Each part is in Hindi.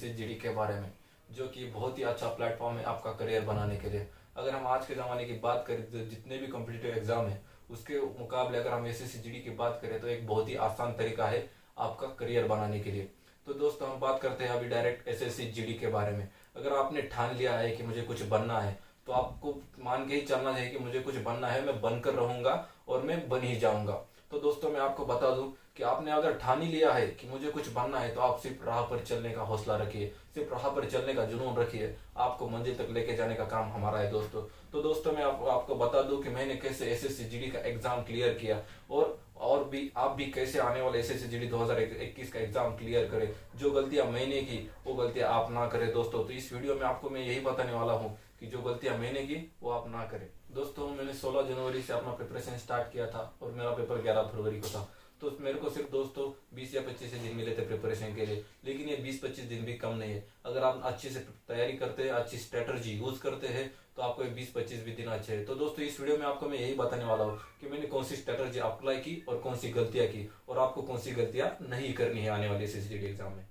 एसएससी जीडी के बारे में, जो कि बहुत ही अच्छा प्लेटफॉर्म है आपका करियर बनाने के लिए। अगर हम आज के ज़माने की बात करें तो जितने भी कॉम्पिटिटिव एग्जाम है उसके मुकाबले अगर हम एसएससी जीडी की बात करें तो एक बहुत ही आसान तरीका है आपका करियर बनाने के लिए। तो दोस्तों हम बात करते हैं अभी डायरेक्ट एसएससी जीडी के बारे में। अगर आपने ठान लिया है कि मुझे कुछ बनना है तो आपको मान के ही चलना है कि मुझे कुछ बनना है, मैं बनकर रहूंगा और मैं बन ही जाऊंगा। तो दोस्तों मैं आपको बता दूं कि आपने अगर ठान ही लिया है कि मुझे कुछ बनना है तो आप सिर्फ राह पर चलने का हौसला रखिए, सिर्फ राह पर चलने का जुनून रखिए, आपको मंजिल तक लेके जाने का काम हमारा है दोस्तों। तो दोस्तों मैं आपको बता दूं कि मैंने कैसे एसएससी जीडी का एग्जाम क्लियर किया और भी आप भी कैसे आने वाले एसएससी जीडी 2021 का एग्जाम क्लियर करें। जो गलतियां मैंने की वो गलतियां आप ना करें दोस्तों। तो इस वीडियो में आपको मैं यही बताने वाला हूँ कि जो गलतियां मैंने की वो आप ना करें। दोस्तों मैंने 16 जनवरी से अपना प्रिपरेशन स्टार्ट किया था और मेरा पेपर 11 फरवरी को था। तो मेरे को सिर्फ दोस्तों 20 या 25 दिन मिले थे प्रिपरेशन के लिए, लेकिन ये 20-25 दिन भी कम नहीं है। अगर आप अच्छे से तैयारी करते हैं, अच्छी स्ट्रेटजी यूज करते हैं तो आपको ये 20-25 भी दिन अच्छे है। तो दोस्तों इस वीडियो में आपको मैं यही बताने वाला हूँ कि मैंने कौन सी स्ट्रेटजी अप्लाई की और कौन सी गलतियां की और आपको कौन सी गलतियां नहीं करनी है आने वाले एसएससी एग्जाम में।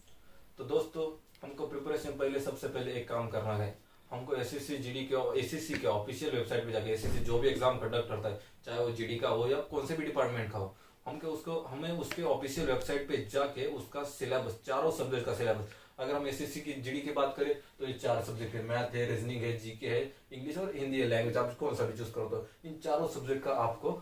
तो दोस्तों हमको प्रिपरेशन पहले सबसे पहले एक काम करना है, हमको एसएससी जीडी के एसएससी के ऑफिशियल वेबसाइट पे जाके एसएससी जो भी एग्जाम कंडक्ट करता है, चाहे वो जीडी का हो या कौन से भी डिपार्टमेंट का हो, हमें उसके ऑफिशियल वेबसाइट पे जाके उसका सिलेबस, चारों सब्जेक्ट का सिलेबस, अगर हम एसएससी की जीडी की बात करें तो ये 4 सब्जेक्ट है, मैथ है, रीजनिंग है, जीके है, इंग्लिश और हिंदी है, लैंग्वेज आप कौन सा भी चूज करो। तो इन चारों सब्जेक्ट का आपको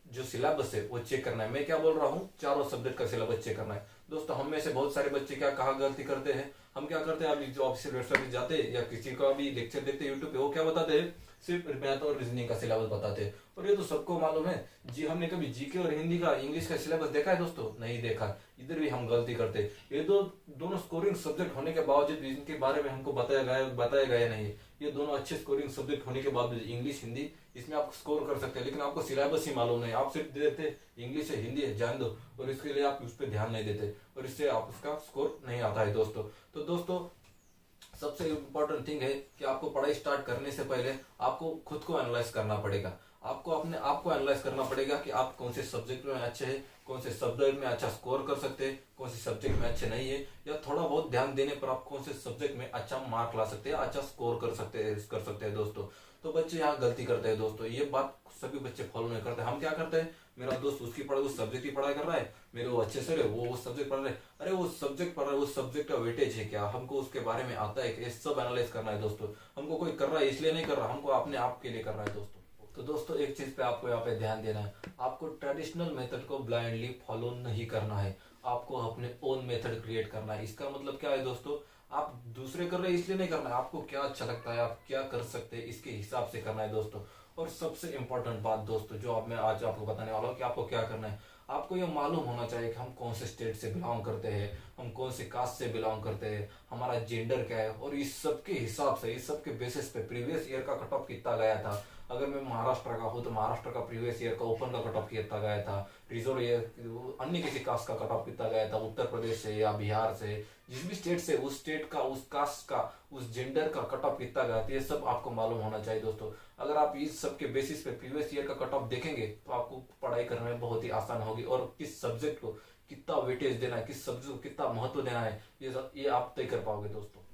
जो सिलेबस है वो चेक करना है। मैं क्या बोल रहा हूँ, चारों सब्जेक्ट का सिलेबस चेक करना है दोस्तों। हम में से बहुत सारे बच्चे क्या कहा गलती करते हैं, हम क्या करते हैं, अभी जो ऑफिशियल वेबसाइट पे जाते हैं या किसी का भी लेक्चर देखते हैं यूट्यूब पे, वो क्या बताते हैं, सिर्फ मैथ और रीजनिंग का सिलेबस बताते हैं। और ये तो सबको मालूम है जी, हमने कभी जीके और हिंदी का, इंग्लिश का सिलेबस देखा है दोस्तों? नहीं देखा। इधर भी हम गलती करते हैं। ये दोनों स्कोरिंग सब्जेक्ट होने के बावजूद इनके बारे में हमको बताया गया नहीं है। ये दोनों अच्छे स्कोरिंग सब्जेक्ट होने के बावजूद इंग्लिश हिंदी इसमें आप स्कोर कर सकते हैं, लेकिन आपको सिलेबस ही मालूम नहीं। आप सिर्फ देते इंग्लिश है, हिंदी है, जान दो, और इसके लिए आप उस पर ध्यान नहीं देते और इससे आप उसका स्कोर नहीं आता है दोस्तों। तो दोस्तों सबसे इम्पोर्टेंट थिंग है कि आपको पढ़ाई स्टार्ट करने से पहले आपको खुद को एनालाइज करना पड़ेगा। आपको अपने आप को एनालाइज करना पड़ेगा कि आप कौन से सब्जेक्ट में अच्छे हैं, कौन से सब्जेक्ट में अच्छा स्कोर कर सकते हैं, कौन से सब्जेक्ट में अच्छे नहीं है, या थोड़ा बहुत ध्यान देने पर आप कौन से सब्जेक्ट में अच्छा मार्क ला सकते हैं, अच्छा स्कोर कर सकते हैं दोस्तों। तो बच्चे यहाँ गलती करते हैं दोस्तों, ये बात सभी बच्चे फॉलो नहीं करते। हम क्या करते हैं, मेरा दोस्त उसकी पढ़ाई उस सब्जेक्ट की पढ़ाई कर रहा है, मेरे वो अच्छे से वो उस सब्जेक्ट पढ़ रहे हैं, अरे वो सब्जेक्ट पढ़ रहा है, उस सब्जेक्ट का वेटेज है क्या, हमको उसके बारे में आता है, ये सब एनालाइज करना है दोस्तों। हमको कोई कर रहा है इसलिए नहीं कर रहा, हमको अपने आप के लिए करना है दोस्तों। तो दोस्तों एक चीज पे आपको यहाँ पे ध्यान देना है, आपको ट्रेडिशनल मेथड को ब्लाइंडली फॉलो नहीं करना है, आपको अपने ओन मेथड क्रिएट करना है। इसका मतलब क्या है दोस्तों, आप दूसरे कर रहे हैं इसलिए नहीं करना है, आपको क्या अच्छा लगता है, आप क्या कर सकते हैं, इसके हिसाब से करना है दोस्तों। और सबसे इंपॉर्टेंट बात दोस्तों जो अब मैं आज आपको बताने वाला हूँ कि आपको क्या करना है, आपको ये मालूम होना चाहिए कि हम कौन से स्टेट से बिलोंग करते हैं, हम कौन से कास्ट से बिलोंग करते हैं, हमारा जेंडर क्या है, और इस सब के हिसाब से, इस सब के बेसिस पे प्रीवियस ईयर का कट ऑफ कितना गया था। अगर मैं महाराष्ट्र का हूँ तो महाराष्ट्र का प्रीवियस ईयर का ओपन का कट ऑफ कितना गया था, रिजर्व ईयर अन्य किसी कास्ट का कट ऑफ कितना गया था, उत्तर प्रदेश से या बिहार से, जिस भी स्टेट से, उस स्टेट का, उस कास्ट का, उस जेंडर का कट ऑफ कितना गया था, ये सब आपको मालूम होना चाहिए दोस्तों। अगर आप इस सब के बेसिस पे प्रीवियस ईयर का कट ऑफ देखेंगे तो आपको पढ़ाई करने में बहुत ही आसान होगी, और किस सब्जेक्ट को कितना वेटेज देना है, किस सब्जेक्ट को कितना महत्व देना है, ये आप तय कर पाओगे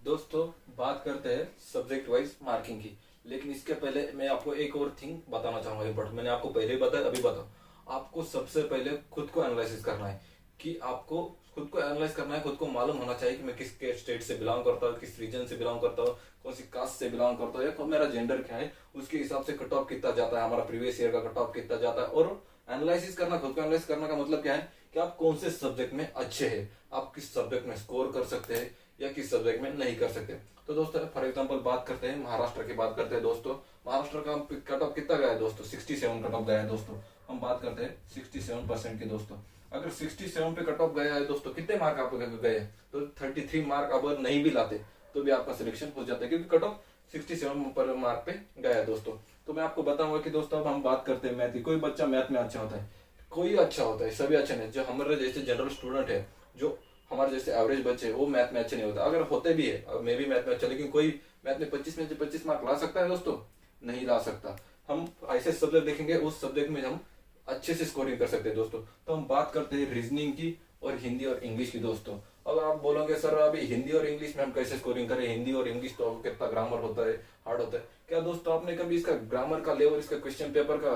दोस्तों बात करते हैं सब्जेक्ट वाइज मार्किंग की, लेकिन इसके पहले मैं आपको एक और थिंग बताना चाहूंगा इम्पोर्टेंट। मैंने आपको पहले बताया, अभी बताओ, आपको सबसे पहले खुद को एनालिसिस करना है कि आपको खुद को एनालाइज करना है, खुद को मालूम होना चाहिए कि मैं किस स्टेट से बिलोंग करता हूँ, किस रीजन से बिलोंग करता हूँ, कौन सी कास्ट से बिलोंग करता हूँ, या मेरा जेंडर क्या है, उसके हिसाब से कट ऑफ कितना जाता है, हमारा प्रीवियस ईयर का कट ऑफ कितना जाता है। और एनालिसिस करना, खुद को एनालाइज करने का मतलब क्या है कि आप कौन से सब्जेक्ट में अच्छे हैं, आप किस सब्जेक्ट में स्कोर कर सकते हैं या किस सब्जेक्ट में नहीं कर सकते। तो दोस्तों फॉर एग्जाम्पल बात करते हैं महाराष्ट्र की, बात करते हैं दोस्तों। महाराष्ट्र का कट ऑफ कितना गया है दोस्तों, 67 कट ऑफ गया है दोस्तों। हम बात करते हैं 67% की दोस्तों। अगर 67 पे कट ऑफ गया है दोस्तों, कितने मार्क आप गए, तो 33 मार्क अगर नहीं भी लाते तो भी आपका सिलेक्शन हो जाता है, क्योंकि कट ऑफ 67 पर मार्क पे गया है दोस्तों। तो मैं आपको बताऊंगा कि दोस्तों अब हम बात करते हैं मैथ की। कोई बच्चा मैथ में अच्छा होता है, कोई अच्छा होता है, सभी अच्छे नहीं। जो हमारे जैसे जनरल स्टूडेंट है, जो हमारे जैसे एवरेज बच्चे, वो मैथ में अच्छे नहीं होता। अगर होते भी है, मैं भी मैथ में अच्छा, लेकिन कोई मैथ में 25 में से 25 मार्क ला सकता है दोस्तों? नहीं ला सकता। हम ऐसे सब्जेक्ट देखेंगे, उस सब्जेक्ट में हम अच्छे से स्कोरिंग कर सकते हैं दोस्तों। तो हम बात करते हैं रीजनिंग की और हिंदी और इंग्लिश की दोस्तों। अब आप बोलोगे सर अभी हिंदी और इंग्लिश में हम कैसे स्कोरिंग करें, हिंदी और इंग्लिश तो कितना ग्रामर होता है, हार्ड होता है। क्या दोस्तों आपने कभी इसका ग्रामर का लेवल, इसका क्वेश्चन पेपर का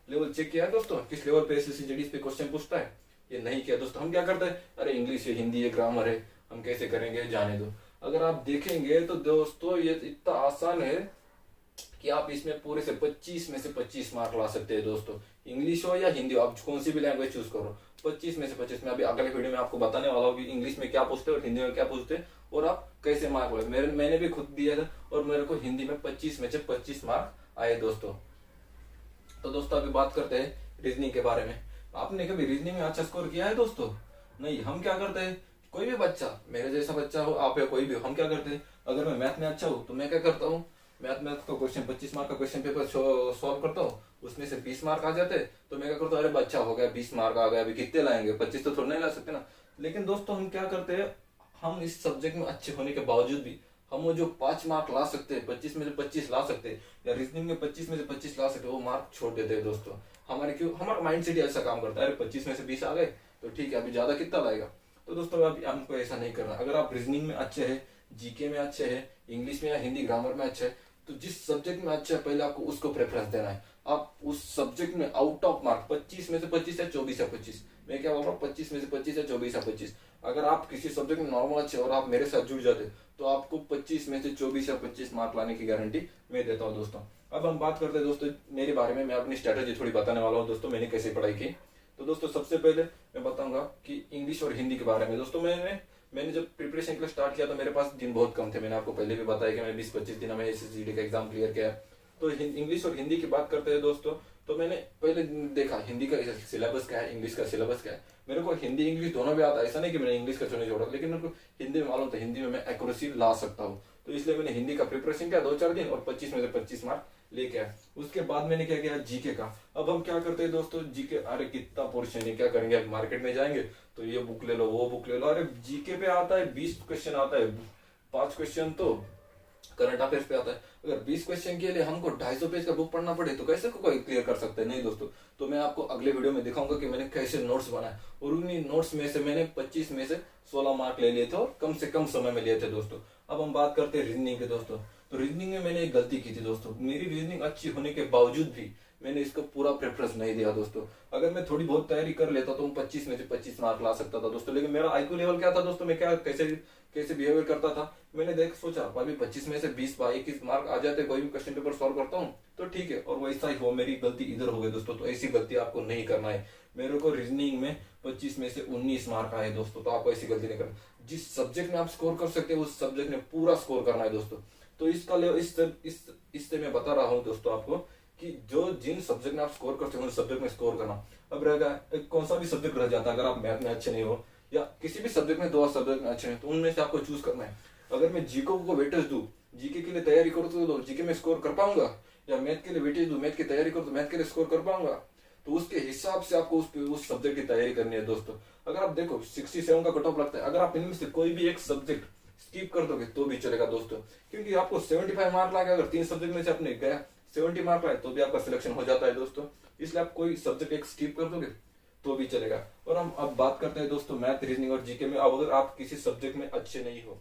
लेवल चेक किया है दोस्तों, किस लेवल पे एसएससी जीडी पे क्वेश्चन पूछता है? ये नहीं किया दोस्तों। हम क्या करते हैं, अरे इंग्लिश है, हिंदी है, ग्रामर है, हम कैसे करेंगे, जाने दो। अगर आप देखेंगे तो दोस्तों ये इतना आसान है कि आप इसमें पूरे से 25 में से 25 मार्क ला सकते हैं दोस्तों। इंग्लिश हो या हिंदी हो, आप कौन सी भी लैंग्वेज चूज करो, 25 में से 25। मैं अभी अगले वीडियो में आपको बताने वाला हूँ कि इंग्लिश में क्या पूछते हैं और हिंदी में क्या पूछते हैं और आप कैसे मार्क लाए। मैंने भी खुद दिया था और मेरे को हिंदी में 25 में से 25 मार्क आए दोस्तों। तो दोस्तों अभी बात करते हैं रीजनिंग के बारे में। आपने कभी रीजनिंग में अच्छा स्कोर किया है दोस्तों? नहीं। हम क्या करते हैं, कोई भी बच्चा, मेरे जैसा बच्चा हो आप या कोई भी हो, हम क्या करते हैं, अगर मैं मैथ में अच्छा हूँ तो मैं क्या करता हूँ, मैथ में तो क्वेश्चन 25 मार्क का क्वेश्चन पेपर सॉल्व करता हूँ, उसमें से 20 मार्क आ जाते तो मैं क्या करता हूँ, अरे बच्चा हो गया 20 मार्क आ गया, अभी कितने लाएंगे, 25 तो थोड़ा नहीं ला सकते ना। लेकिन दोस्तों हम क्या करते हैं, हम इस सब्जेक्ट में अच्छे होने के बावजूद भी हम वो जो 5 मार्क ला सकते हैं, 25 में से 25 ला सकते हैं, या रीजनिंग में 25 में से 25 ला सकते हैं, वो मार्क छोड़ देते हैं दोस्तों। हमारे क्यों, हमारा माइंड सेट ऐसा काम करता है, अरे 25 में से 20 आ गए तो ठीक है, अभी ज्यादा कितना लाएगा। तो दोस्तों अभी हमको ऐसा नहीं करना। अगर आप रीजनिंग में अच्छे हैं, जीके में अच्छे हैं, इंग्लिश में या हिंदी ग्रामर में अच्छे हैं, तो जिस सब्जेक्ट में अच्छा है पहले आपको उसको प्रेफरेंस देना है। आप उस सब्जेक्ट में आउट ऑफ मार्क 25 में से 25 या 24 या 25, मैं क्या बोल रहा हूँ, 25 में से 25 या 24 या 25। अगर आप किसी सब्जेक्ट में नॉर्मल अच्छे और आप मेरे साथ जुड़ जाते तो आपको 25 में से 24 या 25 मार्क लाने की गारंटी मैं देता हूँ दोस्तों। अब हम बात करते हैं दोस्तों मेरे बारे में, मैं अपनी स्ट्रेटेजी थोड़ी बताने वाला हूँ दोस्तों, मैंने कैसे पढ़ाई की। तो दोस्तों सबसे पहले मैं बताऊंगा कि इंग्लिश और हिंदी के बारे में। दोस्तों मैंने जब प्रिपरेशन के लिए स्टार्ट किया तो मेरे पास दिन बहुत कम थे। मैंने आपको पहले भी बताया कि मैंने 20-25 दिन में एसएससी का एग्जाम क्लियर किया। तो इंग्लिश और हिंदी की बात करते हैं दोस्तों, तो मैंने पहले देखा हिंदी का सिलेबस क्या है, इंग्लिश का सिलेबस क्या है। मेरे को हिंदी इंग्लिश दोनों भी आता है, ऐसा नहीं कि मैंने इंग्लिश का नहीं छोड़ा, लेकिन मेरे को हिंदी में मालूम था हिंदी में मैं एक्यूरेसी ला सकता हूँ। तो इसलिए मैंने हिंदी का प्रिपरेशन किया 2-4 दिन और 25 में से 25 मार्क लेके आया। उसके बाद मैंने क्या किया, जीके का। अब हम क्या करते हैं दोस्तों, जीके, अरे कितना पोर्शन है, क्या करेंगे, मार्केट में जाएंगे तो ये बुक ले लो, वो बुक ले लो। अरे जीके पे आता है 20 क्वेश्चन आता है, 5 क्वेश्चन तो करंट अफेयर्स पे आता है। अगर 20 क्वेश्चन के लिए हमको 250 पेज का बुक पढ़ना पड़े तो कैसे कोई क्लियर कर सकते हैं? नहीं दोस्तों। तो मैं आपको अगले वीडियो में दिखाऊंगा कि मैंने कैसे नोट्स बनाए, और उन्हीं नोट्स में से मैंने 25 में से 16 मार्क ले लिए थे और कम से कम समय में लिए थे दोस्तों। अब हम बात करते हैं रीजनिंग के दोस्तों। तो रीजनिंग में मैंने एक गलती की थी दोस्तों, मेरी रीजनिंग अच्छी होने के बावजूद भी मैंने इसको पूरा प्रेफरेंस नहीं दिया दोस्तों। अगर मैं थोड़ी बहुत तैयारी कर लेता तो 25 में से 25 मार्क ला सकता था दोस्तों। लेकिन मेरा आईक्यू लेवल क्या था दोस्तों, मैं क्या कैसे कैसे बिहेवियर करता था, मैंने सोचा अभी 25 में से 20-21 मार्क आ जाते, कोई भी क्वेश्चन पेपर सॉल्व करता हूँ तो ठीक है, और वैसा ही हो। मेरी गलती इधर हो गई दोस्तों, तो ऐसी गलती आपको नहीं करना है। मेरे को रीजनिंग में 25 में से 19 मार्क आए दोस्तों, तो आपको ऐसी गलती नहीं करना। जिस सब्जेक्ट में आप स्कोर कर सकते हैं उस सब्जेक्ट में पूरा स्कोर करना है दोस्तों। तो इससे मैं बता रहा हूँ दोस्तों आपको कि जो जिन सब्जेक्ट में आप स्कोर करते हो उन सब्जेक्ट में स्कोर करना। अब रहेगा कौन सा भी सब्जेक्ट रह जाता है, अगर आप मैथ में अच्छे नहीं हो या किसी भी सब्जेक्ट में 2 सब्जेक्ट में अच्छे हैं तो उनमें से आपको चूज करना है। अगर मैं जीके को वेटेज दूं, जीके के लिए तैयारी करूँ तो जीके में स्कोर कर पाऊंगा, या मैथ के लिए वेटेज दूं, मैथ की तैयारी करूँ तो मैथ के लिए स्कोर कर पाऊंगा। तो उसके हिसाब से आपको उस सब्जेक्ट की तैयारी करनी है दोस्तों। अगर आप देखो 67 का कट ऑफ लगता है, अगर आप इनमें से कोई भी एक सब्जेक्ट स्किप कर दोगे तो भी चलेगा दोस्तों, क्योंकि आपको 75 मार्क लाके अगर 3 सब्जेक्ट में से आपने गया 70 मार्क लाए तो भी आपका सिलेक्शन हो जाता है दोस्तों। इसलिए आप कोई सब्जेक्ट एक स्किप कर दोगे तो भी चलेगा। और हम अब बात करते हैं दोस्तों मैथ, रीजनिंग और जीके में। अब अगर आप किसी सब्जेक्ट में अच्छे नहीं हो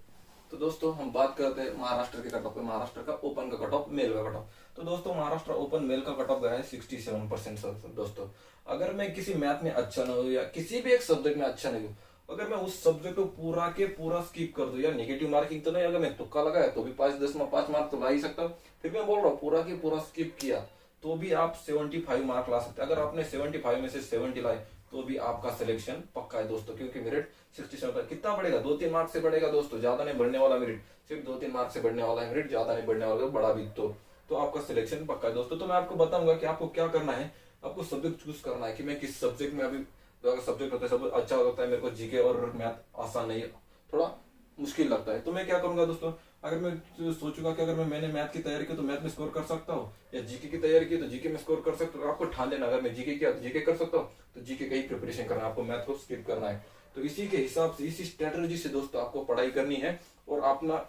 तो दोस्तों हम बात करते हैं महाराष्ट्र के कट ऑफ, महाराष्ट्र का ओपन का कट ऑफ, मेल का कट ऑफ। तो दोस्तों महाराष्ट्र ओपन मेल का कट ऑफ गया है 67% दोस्तों। अगर मैं किसी मैथ में अच्छा ना हो या किसी भी एक सब्जेक्ट में अच्छा नहीं हूँ, अगर मैं उस सब्जेक्ट को पूरा के पूरा स्किप कर दूं, या नेगेटिव मार्किंग तो नहीं, अगर मैं तुक्का लगाया तो भी 5 मार्क तो ला ही सकता हूँ। फिर मैं बोल रहा हूँ पूरा के पूरा स्किप किया तो भी आप 75 मार्क ला सकते हैं। अगर आपने 75 में से 70 लाए तो भी आपका सिलेक्शन पक्का है दोस्तों, क्योंकि मेरिट 67 कितना बढ़ेगा, 2-3 मार्क से बढ़ेगा दोस्तों, ज्यादा नहीं बढ़ने वाला मेरिट, सिर्फ 2-3 मार्क से बढ़ने वाला है मेरिट, ज्यादा नहीं बढ़ने वाला, बड़ा भी तो आपका सिलेक्शन पक्का है दोस्तों। तो मैं आपको बताऊंगा कि आपको क्या करना है, आपको सब्जेक्ट चूज करना है कि मैं किस सब्जेक्ट में अभी सब्जेक्ट होता है सब अच्छा होता है। मेरे को जीके और मैथ आसान नहीं है, थोड़ा मुश्किल लगता है, तो मैं क्या करूंगा दोस्तों, अगर मैं सोचूंगा कि अगर मैंने मैथ की तैयारी की तो मैथ में स्कोर कर सकता हूँ, या जीके की तैयारी की तो जीके में स्कोर कर सकता हूँ। आपको ठान लेना अगर मैं जीके किया तो जीके कर सकता हूँ, तो जीके का ही प्रिपरेशन करना है, आपको मैथ को स्किप करना है। तो इसी के हिसाब से, इसी स्ट्रेटेजी से दोस्तों आपको पढ़ाई करनी है, और अपना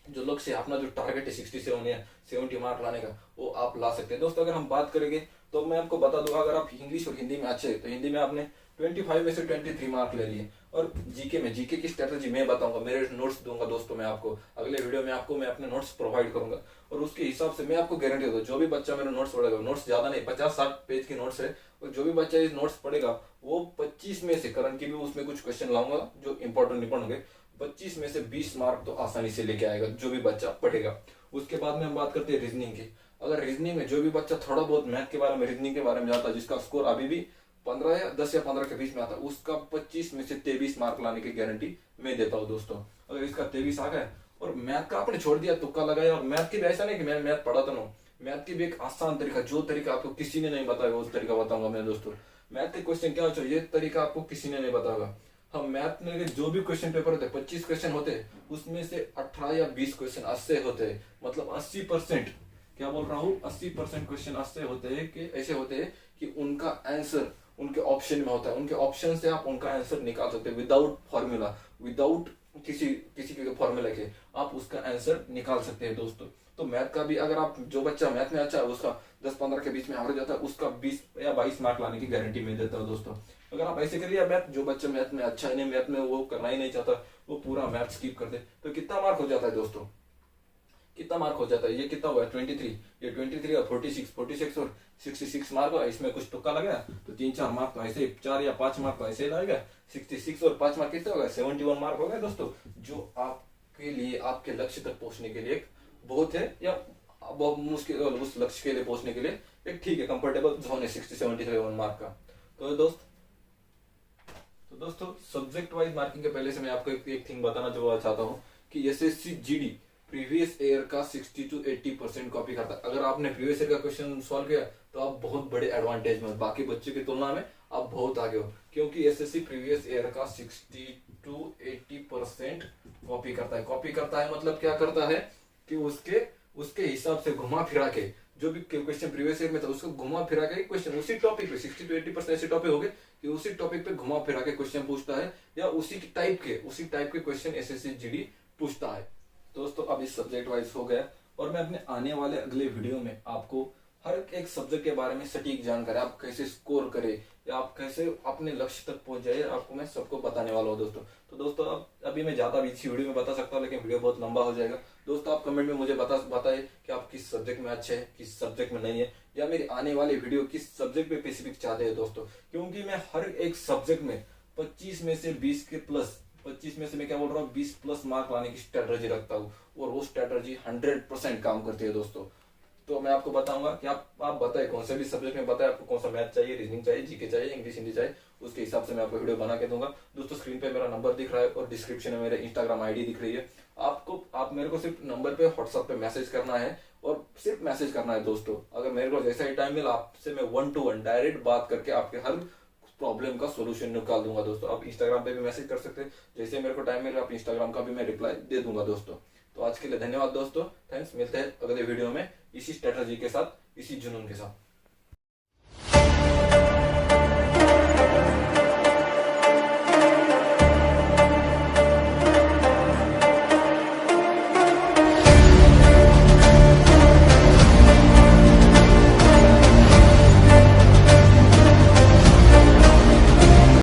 जो लक्ष्य है, अपना जो टारगेट है 67 या 70 मार्क लाने का, वो आप ला सकते हैं दोस्तों। अगर हम बात करेंगे तो मैं आपको बता दूंगा, अगर आप इंग्लिश और हिंदी में अच्छे हैं तो हिंदी में आपने 25 में से 23 मार्क ले लिए। और जीके की स्ट्रेटजी मैं बताऊंगा, मेरे नोट्स दूंगा दोस्तों मैं आपको, अगले वीडियो में आपको मैं अपने नोट्स प्रोवाइड करूंगा और उसके हिसाब से मैं आपको गारंटी दूंगा जो भी बच्चा मेरे नोट्स पढ़ेगा, नोट्स ज्यादा नहीं 50-60 पेज की नोट्स है, और जो भी बच्चा इस नोट्स पढ़ेगा वो 25 में से, करंट की भी उसमें कुछ क्वेश्चन लाऊंगा जो इंपॉर्टेंट होंगे, 25 में से 20 मार्क तो आसानी से लेके आएगा जो भी बच्चा पढ़ेगा। उसके बाद में हम बात करते हैं रीजनिंग की। अगर रीजनिंग में जो भी बच्चा थोड़ा बहुत मैथ के बारे में, रीजनिंग के बारे में जानता है, जिसका स्कोर अभी भी 15 या 10 या 15 के बीच में आता है, उसका 25 में से 23 मार्क लाने की गारंटी मैं देता हूँ दोस्तों। अगर इसका 23 आ गया और मैथ का आपने छोड़ दिया, तुक्का लगाया, और मैथ की भी ऐसा नहीं कि मैं मैथ पढ़ाता ना हूँ, मैथ की भी एक आसान तरीका, जो तरीका आपको किसी ने नहीं बताया उस तरीका बताऊंगा मैं दोस्तों। मैथ के क्वेश्चन क्या होता है ये तरीका आपको किसी ने नहीं बताया। हम मैथ में जो भी क्वेश्चन पेपर होते हैं 25 क्वेश्चन होते हैं, उसमें से 18 या 20 क्वेश्चन ऐसे होते हैं, मतलब 80%, क्या बोल रहा हूँ, 80% क्वेश्चन ऐसे होते हैं कि ऐसे होते हैं कि उनका आंसर उनके ऑप्शन में होता है, उनके ऑप्शन से आप उनका आंसर निकाल सकते हैं विदाउट फॉर्मूला, विदाउट किसी किसी के फॉर्मूला के आप उसका आंसर निकाल सकते हैं दोस्तों। तो मैथ का भी अगर आप, जो बच्चा मैथ में अच्छा है उसका 10-15 के बीच में एवरेज आता है, उसका 20 या 22 मार्क लाने की गारंटी मैं देता हूँ दोस्तों। अगर आप ऐसे करिए मैथ, जो बच्चा मैथ में अच्छा है नहीं, मैथ में वो करना ही नहीं चाहता, वो पूरा मैथ स्किप कर दे, तो कितना मार्क हो जाता है दोस्तों, कितना मार्क हो जाता है, ये कितना हुआ 23, ये 23 और 46 और 66 मार्क हुआ, इसमें कुछ तुक्का लगा तो 3-4 मार्क तो ऐसे, 4 या 5 मार्क तो ऐसे ही लगेगा, 66 और 5 मार्क कितने हो गए, 71 मार्क हो गए दोस्तों, जो आपके लिए, आपके लक्ष्य तक पहुंचने के लिए बहुत है, या बहुत मुश्किल, उस लक्ष्य के लिए पहुंचने के लिए एक ठीक है कंफर्टेबल जोन है 60-77 मार्क का। तो दोस्तों सब्जेक्ट वाइज मार्किंग के पहले से मैं आपको एक थिंग बताना जो चाहता हूँ कि एसएससी जीडी प्रीवियस ईयर का 60 to 80% कॉपी करता है। अगर आपने प्रीवियस ईयर का क्वेश्चन सॉल्व किया तो आप बहुत बड़े एडवांटेज में, बाकी बच्चों की तुलना में आप बहुत आगे हो, क्योंकि एसएससी प्रीवियस ईयर का 60 to 80% कॉपी करता है। कॉपी करता है मतलब क्या करता है कि उसके हिसाब से घुमा फिरा के जो भी क्वेश्चन प्रीवियस ईयर में था उसको घुमा फिरा के क्वेश्चन उसी टॉपिक पे 60 to 80% ऐसे टॉपिक हो गए कि उसी टॉपिक पे घुमा फिरा के क्वेश्चन पूछता है, या उसी टाइप के क्वेश्चन एसएससी जीडी पूछता है। दोस्तों अब इस सब्जेक्ट वाइज हो गया, और मैं अपने आने वाले अगले वीडियो में आपको हर एक सब्जेक्ट के बारे में सटीक जानकारी, आप कैसे स्कोर करें या आप कैसे अपने लक्ष्य तक पहुंच जाए, आपको मैं सबको बताने वाला हूँ दोस्तों। तो दोस्तों अब अभी मैं ज्यादा भी इसी वीडियो में बता सकता हूँ, लेकिन वीडियो बहुत लंबा हो जाएगा। दोस्तों आप कमेंट में मुझे बताइए कि आप किस सब्जेक्ट में अच्छे हैं, किस सब्जेक्ट में नहीं है, या मेरी आने वाली वीडियो किस सब्जेक्ट पे स्पेसिफिक चाहते हैं दोस्तों, क्योंकि मैं हर एक सब्जेक्ट में 25 में से 20 के प्लस, 25 में से मैं क्या बोल रहा हूँ 20 प्लस मार्क लाने की स्ट्रेटजी रखता हूँ, और वो स्ट्रेटजी 100% काम करती है दोस्तों। तो मैं आपको बताऊंगा कि आप बताएं कौन से भी सब्जेक्ट में बताएं, आपको कौन सा मैथ चाहिए, रीजनिंग चाहिए, जीके चाहिए, इंग्लिश हिंदी चाहिए, उसके हिसाब से मैं आपको वीडियो बना के दूंगा। दोस्तों स्क्रीन पे मेरा नंबर दिख रहा है और डिस्क्रिप्शन में मेरे इंस्टाग्राम आईडी दिख रही है, आप मेरे को सिर्फ नंबर पे व्हाट्सएप पे मैसेज करना है, और सिर्फ मैसेज करना है दोस्तों। अगर मेरे को जैसा ही टाइम मिला आपसे मैं 1 to 1 डायरेक्ट बात करके आपके हर प्रॉब्लम का सोल्यूशन निकाल दूंगा दोस्तों। आप इंस्टाग्राम पे भी मैसेज कर सकते हैं, जैसे मेरे को टाइम मिले आप इंस्टाग्राम का भी मैं रिप्लाई दे दूंगा दोस्तों। तो आज के लिए धन्यवाद दोस्तों, थैंक्स, मिलते हैं अगले वीडियो में इसी स्ट्रेटजी के साथ, इसी जुनून के साथ।